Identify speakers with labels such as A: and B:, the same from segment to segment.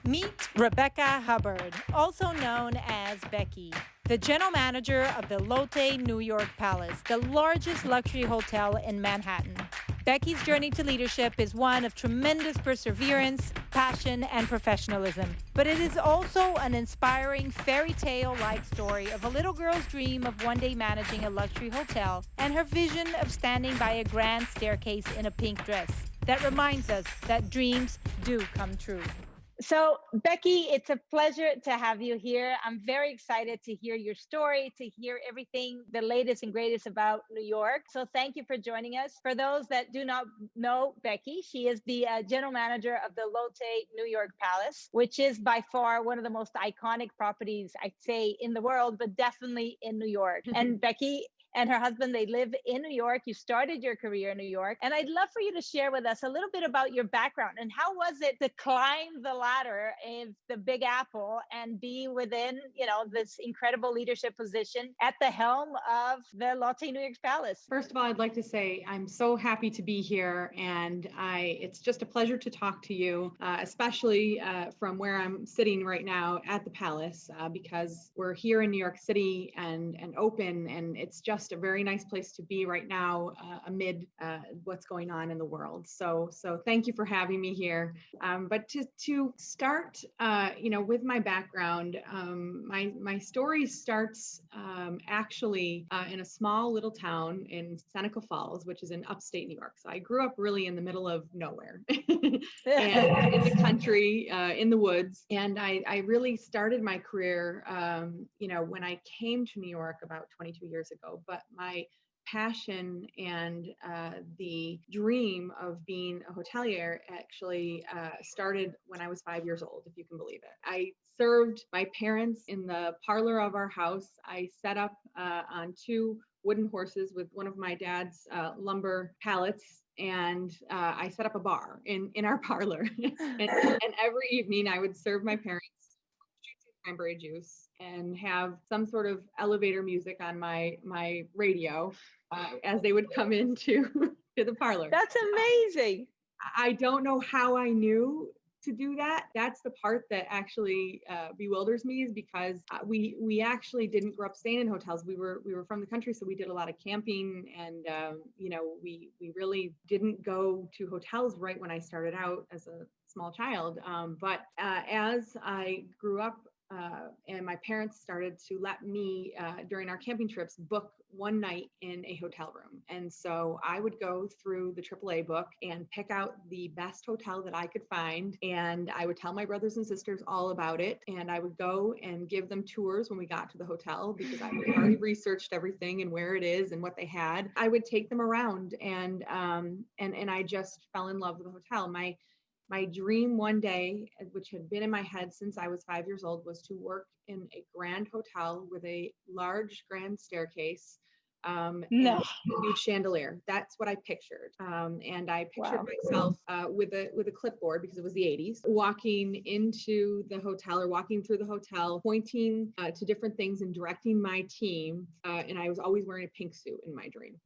A: Meet Rebecca Hubbard, also known as Becky, the general manager of the Lotte New York Palace, the largest luxury hotel in Manhattan. Becky's journey to leadership is one of tremendous perseverance, passion, and professionalism. But it is also an inspiring fairy tale like story of a little girl's dream of one day managing a luxury hotel and her vision of standing by a grand staircase in a pink dress that reminds us that dreams do come true. So, Becky, it's a pleasure to have you here. I'm very excited to hear your story, to hear everything, the latest and greatest about New York. So, thank you for joining us. For those that do not know Becky, she is the general manager of the Lotte New York Palace, which is by far one of the most iconic properties, I'd say, in the world, but definitely in New York. And Becky and her husband, they live in New York. You started your career in New York. And I'd love for you to share with us a little bit about your background and how was it to climb the ladder of the Big Apple and be within, this incredible leadership position at the helm of the Lotte New York Palace?
B: First of all, I'd like to say I'm so happy to be here, and it's just a pleasure to talk to you, especially from where I'm sitting right now at the Palace, because we're here in New York City and open, and it's just a very nice place to be right now amid what's going on in the world. So thank you for having me here. But to start, with my background, my story starts actually in a small little town in Seneca Falls, which is in upstate New York. So I grew up really in the middle of nowhere and in the country, in the woods. And I really started my career, when I came to New York about 22 years ago. But my passion and the dream of being a hotelier actually started when I was 5 years old, if you can believe it. I served my parents in the parlor of our house. I set up on two wooden horses with one of my dad's lumber pallets, and I set up a bar in our parlor. and every evening I would serve my parents cranberry juice and have some sort of elevator music on my radio as they would come into to the parlor.
A: That's amazing.
B: I don't know how I knew to do that. That's the part that actually bewilders me, is because we actually didn't grow up staying in hotels. We were from the country, so we did a lot of camping, and we really didn't go to hotels right when I started out as a small child. But as I grew up, and my parents started to let me, during our camping trips, book one night in a hotel room. And so I would go through the AAA book and pick out the best hotel that I could find. And I would tell my brothers and sisters all about it. And I would go and give them tours when we got to the hotel, because I had already researched everything and where it is and what they had. I would take them around, and I just fell in love with the hotel. My dream one day, which had been in my head since I was 5 years old, was to work in a grand hotel with a large grand staircase and a huge chandelier. That's what I pictured. And I pictured myself with a clipboard, because it was the 80s, walking into the hotel or walking through the hotel, pointing to different things and directing my team. And I was always wearing a pink suit in my dream.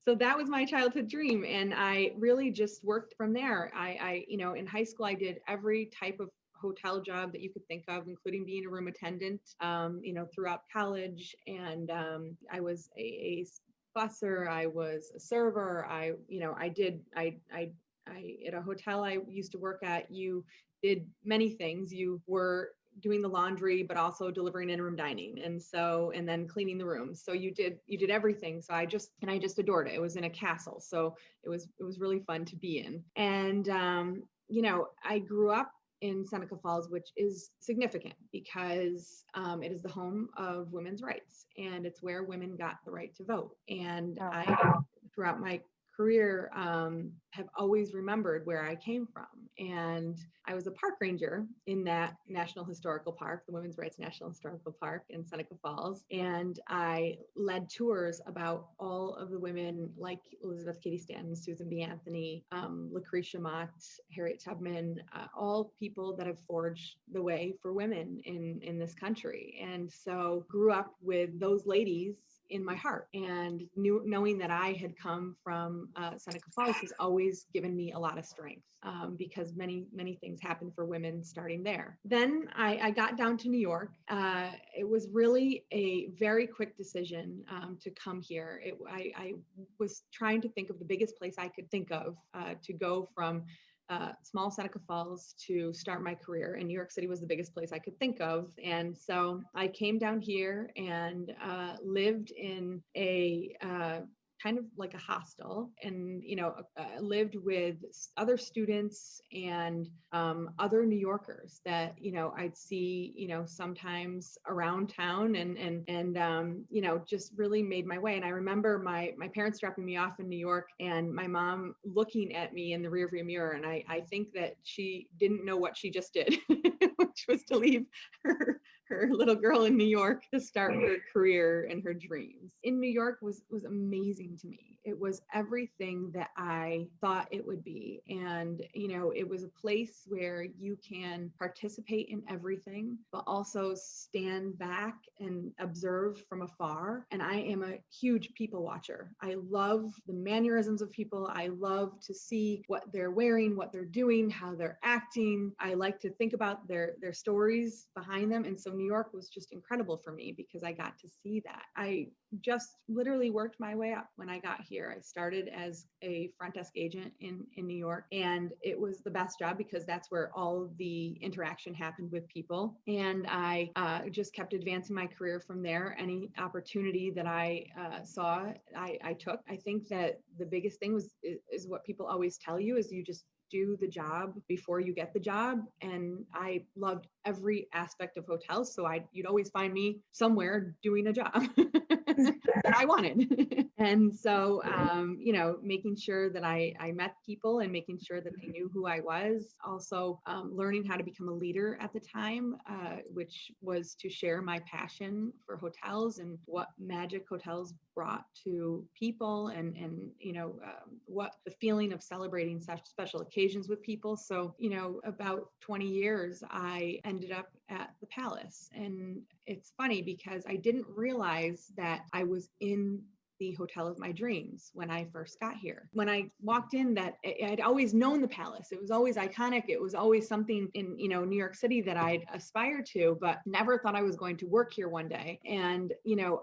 B: So that was my childhood dream. And I really just worked from there. I in high school, I did every type of hotel job that you could think of, including being a room attendant, throughout college. And I was a busser, I was a server. At a hotel I used to work at, you did many things. You were doing the laundry, but also delivering in-room dining. And then cleaning the rooms. So you did everything. So I just adored it. It was in a castle. So it was really fun to be in. And, I grew up in Seneca Falls, which is significant because it is the home of women's rights, and it's where women got the right to vote. And I, throughout my career, have always remembered where I came from. And I was a park ranger in that National Historical Park, the Women's Rights National Historical Park in Seneca Falls. And I led tours about all of the women like Elizabeth Cady Stanton, Susan B. Anthony, Lucretia Mott, Harriet Tubman, all people that have forged the way for women in this country. And so grew up with those ladies in my heart. And knowing that I had come from Seneca Falls has always given me a lot of strength, because many things happen for women starting there. Then I got down to New York. It was really a very quick decision to come here. I was trying to think of the biggest place I could think of to go from small Seneca Falls to start my career, and New York City was the biggest place I could think of. And so I came down here and lived in a kind of like a hostel, and lived with other students and other New Yorkers that I'd see sometimes around town, and just really made my way. And I remember my parents dropping me off in New York, and my mom looking at me in the rearview mirror, and I think that she didn't know what she just did, which was to leave her little girl in New York to start her career and her dreams. In New York was amazing to me. It was everything that I thought it would be. And, it was a place where you can participate in everything, but also stand back and observe from afar. And I am a huge people watcher. I love the mannerisms of people. I love to see what they're wearing, what they're doing, how they're acting. I like to think about their stories behind them. And so New York was just incredible for me because I got to see that. I just literally worked my way up when I got here. I started as a front desk agent in New York, and it was the best job because that's where all the interaction happened with people. And I just kept advancing my career from there. Any opportunity that I saw, I took. I think that the biggest thing is what people always tell you is you just do the job before you get the job. And I loved every aspect of hotels. So you'd always find me somewhere doing a job that I wanted. And so, making sure that I met people and making sure that they knew who I was. Also, learning how to become a leader at the time, which was to share my passion for hotels and what magic hotels brought to people, and what the feeling of celebrating such special occasions with people. So, about 20 years, I ended up at the Palace. And it's funny because I didn't realize that I was in the hotel of my dreams when I first got here. When I walked in, that I'd always known the Palace. It was always iconic. It was always something in, New York City that I'd aspired to, but never thought I was going to work here one day. And,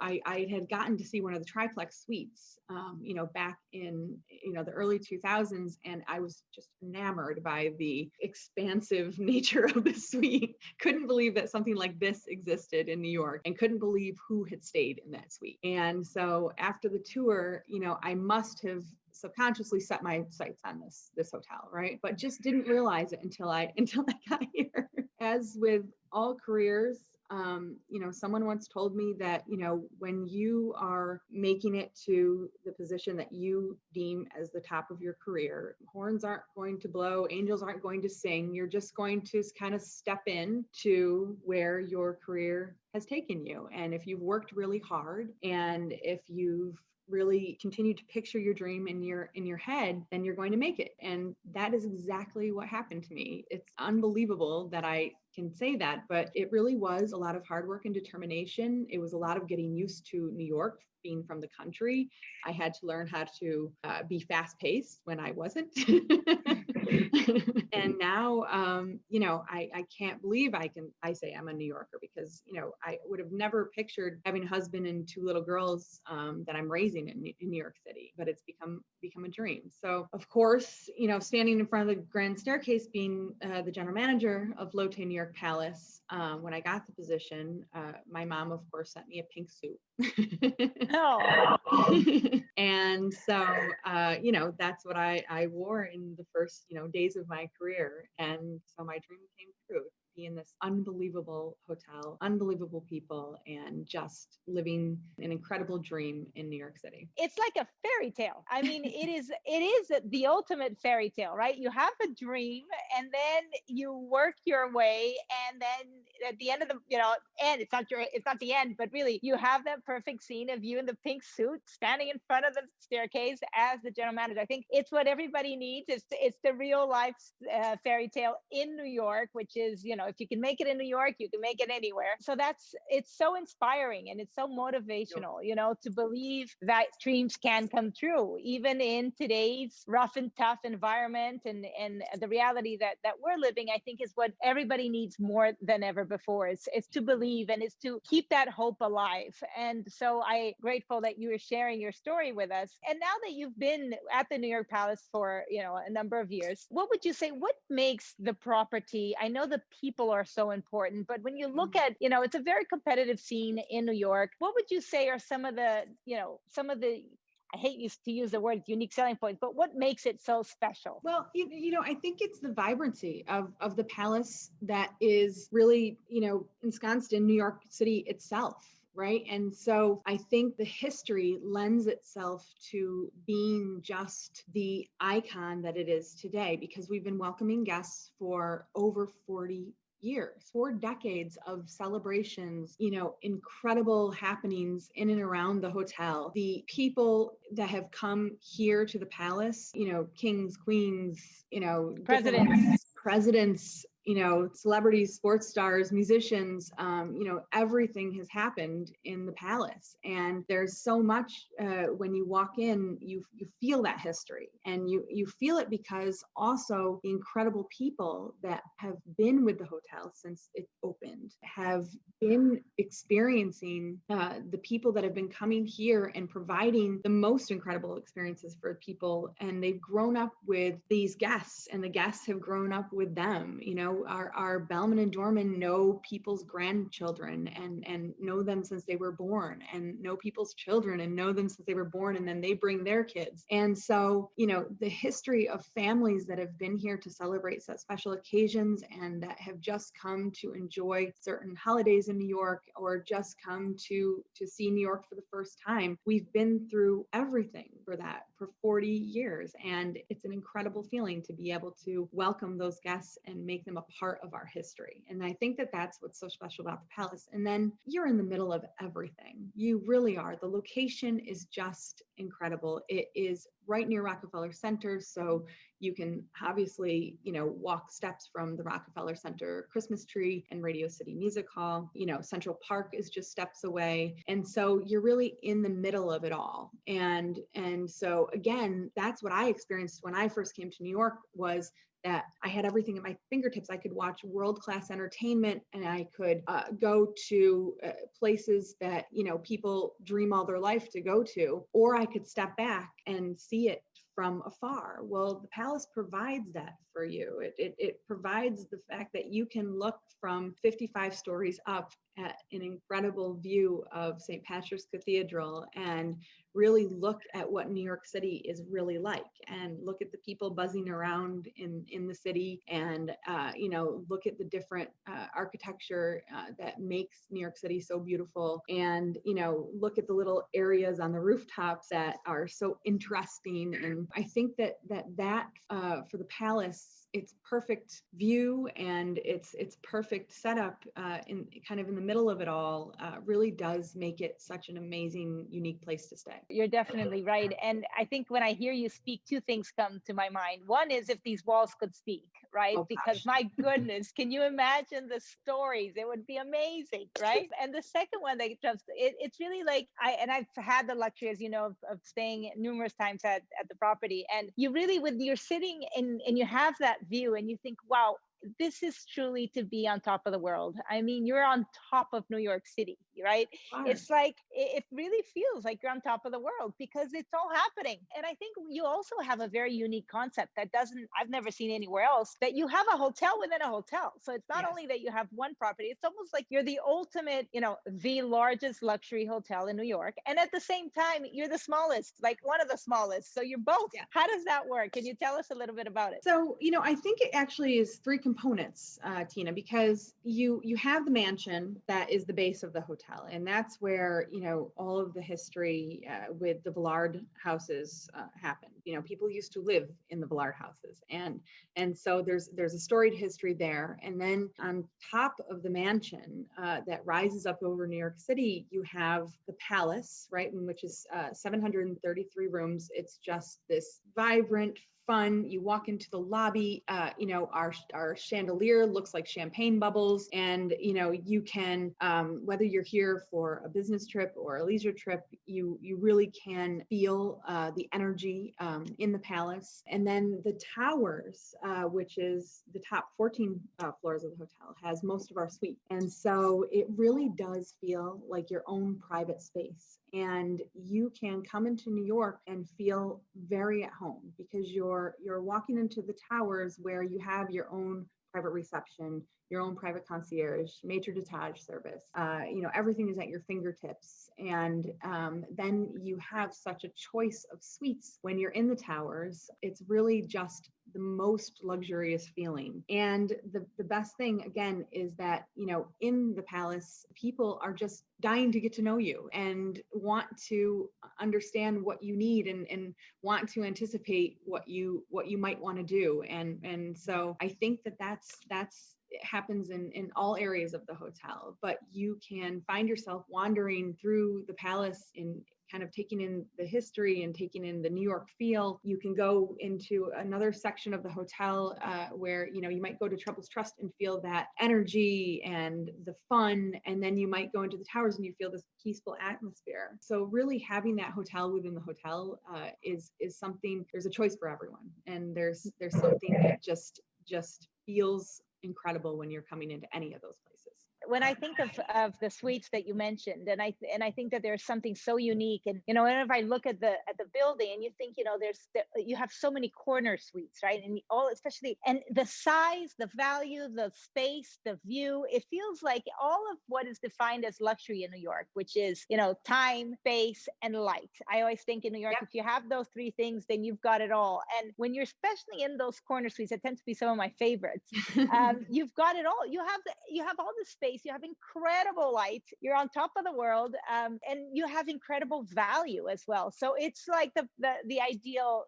B: I had gotten to see one of the triplex suites, back in, the early 2000s. And I was just enamored by the expansive nature of the suite. Couldn't believe that something like this existed in New York, and couldn't believe who had stayed in that suite. And so after the tour, I must have subconsciously set my sights on this hotel, right? But just didn't realize it until I got here. As with all careers, someone once told me that, when you are making it to the position that you deem as the top of your career, horns aren't going to blow, angels aren't going to sing. You're just going to kind of step in to where your career has taken you. And if you've worked really hard, and if you've really continued to picture your dream in your head, then you're going to make it. And that is exactly what happened to me. It's unbelievable that I can say that, but it really was a lot of hard work and determination. It was a lot of getting used to New York, being from the country. I had to learn how to be fast paced when I wasn't. And now, I can't believe I say I'm a New Yorker because, I would have never pictured having a husband and two little girls that I'm raising in New York City, but it's become a dream. So of course, standing in front of the grand staircase, being the general manager of Lotte New York Palace, when I got the position, my mom, of course, sent me a pink suit.
A: Oh.
B: And so, that's what I wore in the first, days of my career. And so my dream came true. Be in this unbelievable hotel, unbelievable people, and just living an incredible dream in New York City.
A: It's like a fairy tale. I mean, it is the ultimate fairy tale, right? You have a dream, and then you work your way, and then at the end of the, end, it's not the end, but really you have that perfect scene of you in the pink suit standing in front of the staircase as the general manager. I think it's what everybody needs. It's the real life fairy tale in New York, which is,
C: if you can make it in New York, you can make it anywhere. So it's so inspiring and it's so motivational, to believe that dreams can come true, even in today's rough and tough environment. And the reality that we're living, I think, is what everybody needs more than ever before. It's to believe and it's to keep that hope alive. And so I'm grateful that you were sharing your story with us. And now that you've been at the New York Palace for, a number of years, what would you say, what makes the property? I know the people are so important, but when you look at, it's a very competitive scene in New York. What would you say are some of the, I hate to use the word unique selling points, but what makes it so special?
B: Well, I think it's the vibrancy of the palace that is really, ensconced in New York City itself. Right. And so I think the history lends itself to being just the icon that it is today, because we've been welcoming guests for over 40 years, 4 decades of celebrations, incredible happenings in and around the hotel. The people that have come here to the palace, kings, queens, presidents, celebrities, sports stars, musicians, everything has happened in the palace. And there's so much, when you walk in, you feel that history, and you feel it because also the incredible people that have been with the hotel since it opened have been experiencing, the people that have been coming here and providing the most incredible experiences for people. And they've grown up with these guests, and the guests have grown up with them. Our bellman and doorman know people's grandchildren and know them since they were born, and know people's children and know them since they were born, and then they bring their kids. And so, the history of families that have been here to celebrate such special occasions and that have just come to enjoy certain holidays in New York, or just come to see New York for the first time. We've been through everything for that for 40 years. And it's an incredible feeling to be able to welcome those guests and make them a part of our history. And I think that that's what's so special about the palace. And then you're in the middle of everything. You really are. The location is just incredible. It is right near Rockefeller Center. So you can obviously, walk steps from the Rockefeller Center Christmas tree and Radio City Music Hall. Central Park is just steps away. And so you're really in the middle of it all. And so again, that's what I experienced when I first came to New York, was that I had everything at my fingertips. I could watch world-class entertainment, and I could go to places that, people dream all their life to go to, or I could step back and see it from afar. Well, the palace provides that for you. It provides the fact that you can look from 55 stories up at an incredible view of St. Patrick's Cathedral and really look at what New York City is really like, and look at the people buzzing around in the city, and look at the different architecture that makes New York City so beautiful, and look at the little areas on the rooftops that are so interesting. And I think that for the palace, its perfect view and its perfect setup in the middle of it all really does make it such an amazing, unique place to stay.
C: You're definitely right. And I think when I hear you speak, 2 things come to my mind. One is if these walls could speak, right?
B: Oh,
C: because
B: gosh.
C: my goodness, can you imagine the stories? It would be amazing, right? And the second one that jumps, it's really like, I've had the luxury, as you know, of staying numerous times at the property. And you really, when you're sitting and you have that view and you think, wow, this is truly to be on top of the world. I mean, you're on top of New York City, right? It's like, it really feels like you're on top of the world because it's all happening. And I think you also have a very unique concept that I've never seen anywhere else, that you have a hotel within a hotel. So it's not only that you have one property, it's almost like you're the ultimate, the largest luxury hotel in New York. And at the same time, you're the smallest, like one of the smallest. So you're both. Yeah. How does that work? Can you tell us a little bit about it?
B: So, I think it actually is 3 components, Tina, because you have the mansion that is the base of the hotel. And that's where, all of the history with the Villard houses happened. people used to live in the Villard houses. And so there's a storied history there. And then on top of the mansion that rises up over New York City, you have the palace, right, which is 733 rooms. It's just this vibrant, fun. You walk into the lobby, our chandelier looks like champagne bubbles, and you can, whether you're here for a business trip or a leisure trip, you really can feel the energy in the palace. And then the towers, which is the top 14 floors of the hotel, has most of our suites, and so it really does feel like your own private space. And you can come into New York and feel very at home because you're walking into the towers where you have your own private reception, your own private concierge, maitre d'etage service. Everything is at your fingertips. And then you have such a choice of suites when you're in the towers. It's really just the most luxurious feeling. And the best thing, again, is that, in the palace, people are just dying to get to know you and want to understand what you need and want to anticipate what you might want to do. And so I think that's it happens in all areas of the hotel, but you can find yourself wandering through the palace in kind of taking in the history and taking in the New York feel. You can go into another section of the hotel where, you might go to Trumbull's Trust and feel that energy and the fun. And then you might go into the towers and you feel this peaceful atmosphere. So really having that hotel within the hotel is something, there's a choice for everyone. And there's something that just feels incredible when you're coming into any of those places.
C: When I think of the suites that you mentioned, and I think that there's something so unique, and whenever I look at the building, and you think, you have so many corner suites, right? And especially, and the size, the value, the space, the view, it feels like all of what is defined as luxury in New York, which is, time, space, and light. I always think in New York, if you have those three things, then you've got it all. And when you're especially in those corner suites, that tends to be some of my favorites. You've got it all. You have all the space. You have incredible light. You're on top of the world, and you have incredible value as well. So it's like the ideal,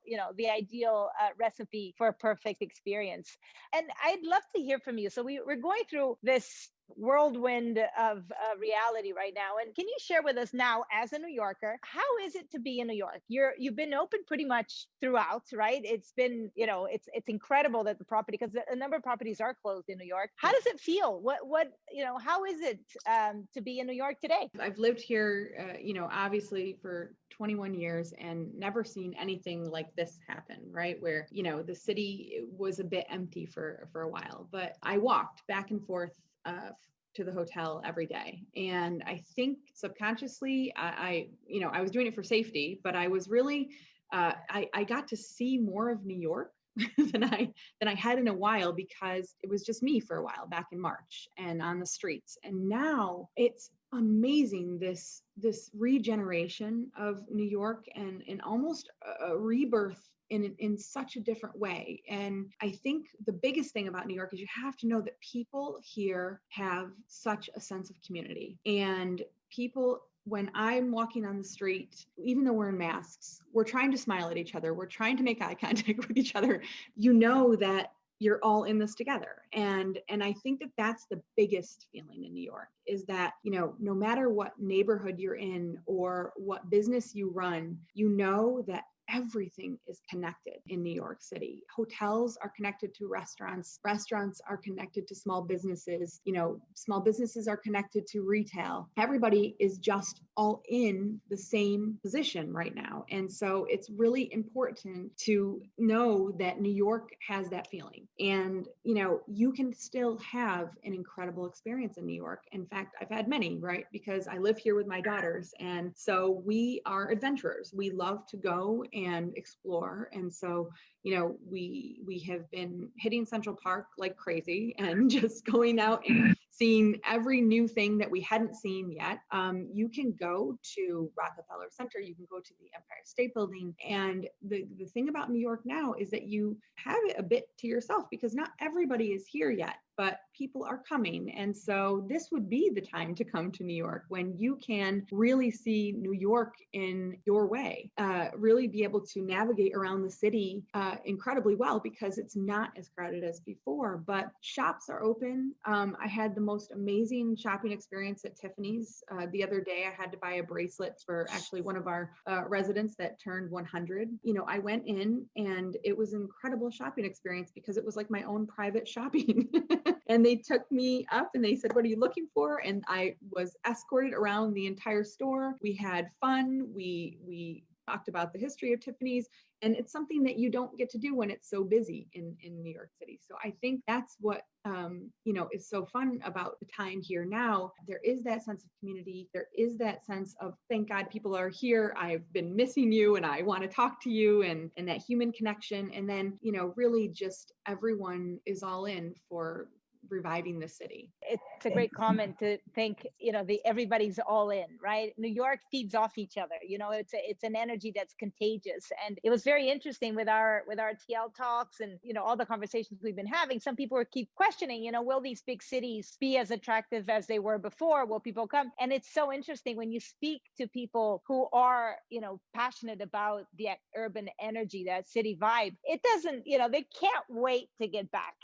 C: recipe for a perfect experience. And I'd love to hear from you. So we're going through this whirlwind of reality right now. And can you share with us now, as a New Yorker, how is it to be in New York? You've been open pretty much throughout, right? It's been, it's incredible that the property, because a number of properties are closed in New York. How does it feel? How is it to be in New York today?
B: I've lived here, obviously for 21 years and never seen anything like this happen, right? Where, the city was a bit empty for a while, but I walked back and forth to the hotel every day. And I think subconsciously, I was doing it for safety, but I was really, I got to see more of New York than I had in a while, because it was just me for a while back in March and on the streets. And now it's amazing, this regeneration of New York and almost a rebirth in such a different way. And I think the biggest thing about New York is you have to know that people here have such a sense of community. And people, when I'm walking on the street, even though we're in masks, we're trying to smile at each other. We're trying to make eye contact with each other. You know that you're all in this together. And I think that that's the biggest feeling in New York, is that, no matter what neighborhood you're in or what business you run, that everything is connected in New York City. Hotels are connected to restaurants. Restaurants are connected to small businesses. Small businesses are connected to retail. Everybody is just all in the same position right now. And so it's really important to know that New York has that feeling. And, you can still have an incredible experience in New York. In fact, I've had many, right? Because I live here with my daughters. And so we are adventurers. We love to go and explore. And so, we have been hitting Central Park like crazy and just going out and seeing every new thing that we hadn't seen yet. You can go to Rockefeller Center, you can go to the Empire State Building. And the thing about New York now is that you have it a bit to yourself, because not everybody is here yet, but people are coming. And so this would be the time to come to New York, when you can really see New York in your way, really be able able to navigate around the city incredibly well because it's not as crowded as before, but shops are open. I had the most amazing shopping experience at Tiffany's. The other day, I had to buy a bracelet for actually one of our residents that turned 100. I went in and it was an incredible shopping experience because it was like my own private shopping. And they took me up and they said, "What are you looking for?" And I was escorted around the entire store. We had fun. We talked about the history of Tiffany's, and it's something that you don't get to do when it's so busy in New York City. So I think that's what is so fun about the time here now. There is that sense of community. There is that sense of, thank God people are here. I've been missing you and I want to talk to you, and that human connection. And then, really just everyone is all in for reviving the city.
C: It's a great comment to think, everybody's all in, right? New York feeds off each other. It's an energy that's contagious. And it was very interesting with our TL talks and, all the conversations we've been having. Some people keep questioning, will these big cities be as attractive as they were before? Will people come? And it's so interesting when you speak to people who are, passionate about the urban energy, that city vibe. It doesn't, they can't wait to get back.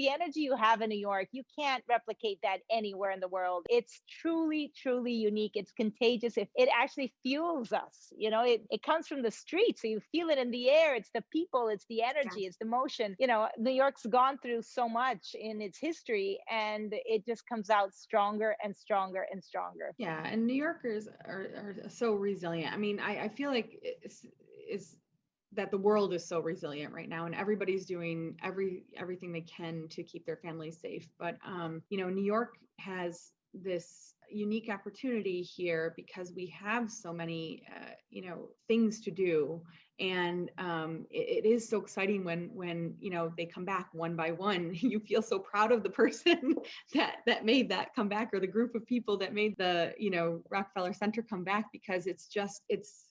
C: The energy you have in New York, you can't replicate that anywhere in the world. It's truly, truly unique. It's contagious. It actually fuels us. It comes from the streets. So you feel it in the air. It's the people, it's the energy, it's the motion. New York's gone through so much in its history, and it just comes out stronger and stronger and stronger.
B: Yeah. And New Yorkers are so resilient. I mean, I feel like it's that the world is so resilient right now, and everybody's doing everything they can to keep their families safe. But New York has this unique opportunity here because we have so many things to do, and it is so exciting when they come back one by one. You feel so proud of the person that made that come back, or the group of people that made the Rockefeller Center come back, because it's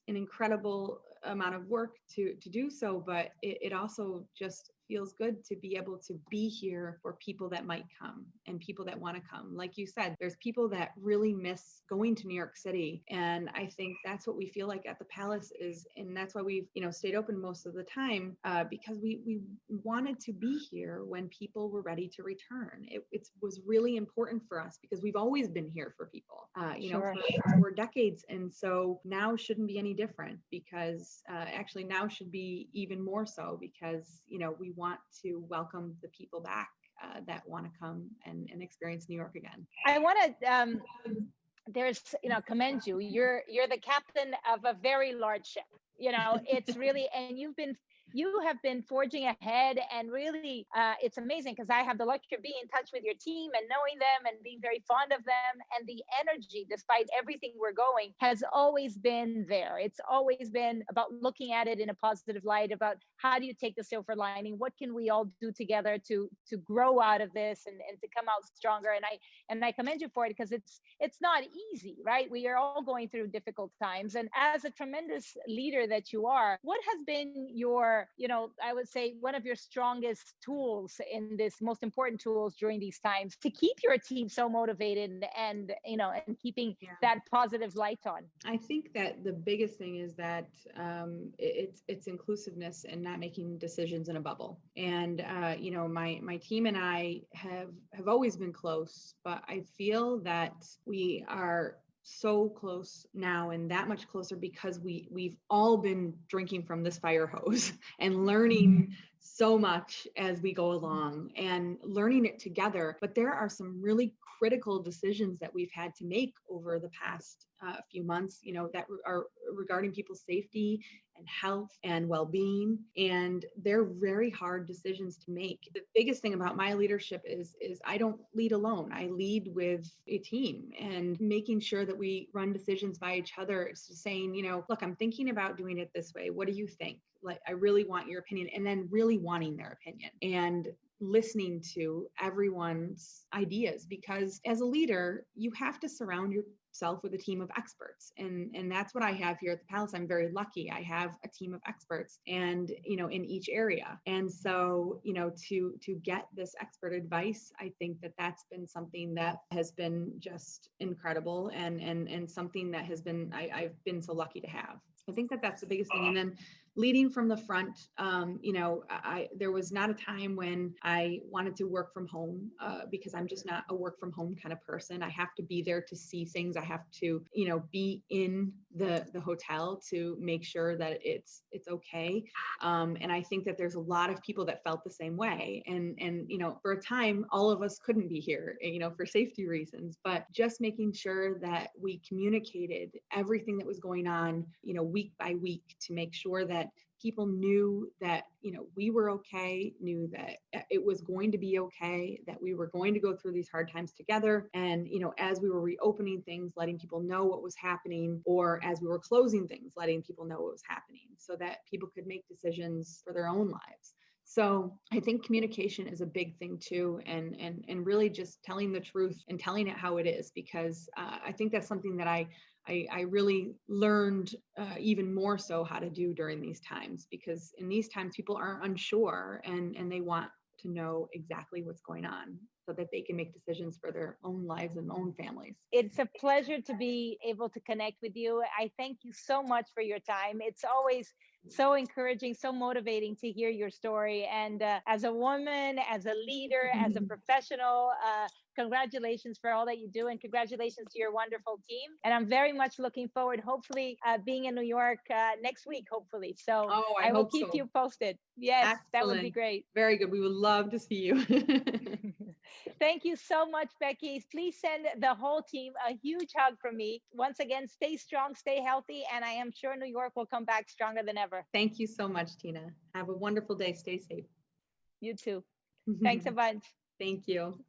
B: an incredible amount of work to do so, but it also just feels good to be able to be here for people that might come and people that want to come. Like you said, there's people that really miss going to New York City, and I think that's what we feel like at the Palace and that's why we've stayed open most of the time, because we wanted to be here when people were ready to return. It was really important for us because we've always been here for people, for decades, and so now shouldn't be any different, because actually now should be even more so, because we want to welcome the people back that want to come and experience New York again.
C: I want to commend you. You're the captain of a very large ship. It's really, and you have been forging ahead, and really it's amazing because I have the luxury of being in touch with your team and knowing them and being very fond of them, and the energy, despite everything we're going, has always been there. It's always been about looking at it in a positive light, about how do you take the silver lining, what can we all do together to grow out of this and to come out stronger. And I commend you for it, because it's not easy, right? We are all going through difficult times, and as a tremendous leader that you are, what has been your, I would say, one of your strongest tools in this, most important tools during these times, to keep your team so motivated and keeping that positive light on?
B: I think that the biggest thing is that it's inclusiveness and not making decisions in a bubble. And my team and I have always been close, but I feel that we are so close now, and that much closer because we've all been drinking from this fire hose and learning so much as we go along and learning it together. But there are some really critical decisions that we've had to make over the past few months, that are regarding people's safety and health and well-being. And they're very hard decisions to make. The biggest thing about my leadership is I don't lead alone. I lead with a team, and making sure that we run decisions by each other. It's just saying, look, I'm thinking about doing it this way. What do you think? Like, I really want your opinion, and then really wanting their opinion and listening to everyone's ideas, because as a leader, you have to surround yourself with a team of experts. And that's what I have here at the Palace. I'm very lucky. I have a team of experts and, in each area. And so, to get this expert advice, I think that that's been something that has been just incredible and something that has been, I've been so lucky to have. I think that that's the biggest thing. And then leading from the front, there was not a time when I wanted to work from home because I'm just not a work from home kind of person. I have to be there to see things. I have to, be in the hotel to make sure that it's okay. And I think that there's a lot of people that felt the same way. And for a time, all of us couldn't be here, for safety reasons, but just making sure that we communicated everything that was going on, week by week, to make sure that people knew that, we were okay, knew that it was going to be okay, that we were going to go through these hard times together. And, as we were reopening things, letting people know what was happening, or as we were closing things, letting people know what was happening so that people could make decisions for their own lives. So I think communication is a big thing too, and really just telling the truth and telling it how it is, because I think that's something that I really learned even more so how to do during these times, because in these times people are unsure and they want to know exactly what's going on so that they can make decisions for their own lives and own families.
C: It's a pleasure to be able to connect with you. I thank you so much for your time. It's always so encouraging, so motivating to hear your story. And as a woman, as a leader, as a professional, congratulations for all that you do, and congratulations to your wonderful team. And I'm very much looking forward, hopefully, being in New York next week, hopefully. So
B: I
C: will
B: hope
C: keep
B: so.
C: you posted. Yes,
B: Excellent.
C: that would be great.
B: Very good. We would love to see you.
C: Thank you so much, Becky. Please send the whole team a huge hug from me. Once again, stay strong, stay healthy, and I am sure New York will come back stronger than ever.
B: Thank you so much, Tina. Have a wonderful day. Stay safe.
C: You too. Thanks a bunch.
B: Thank you.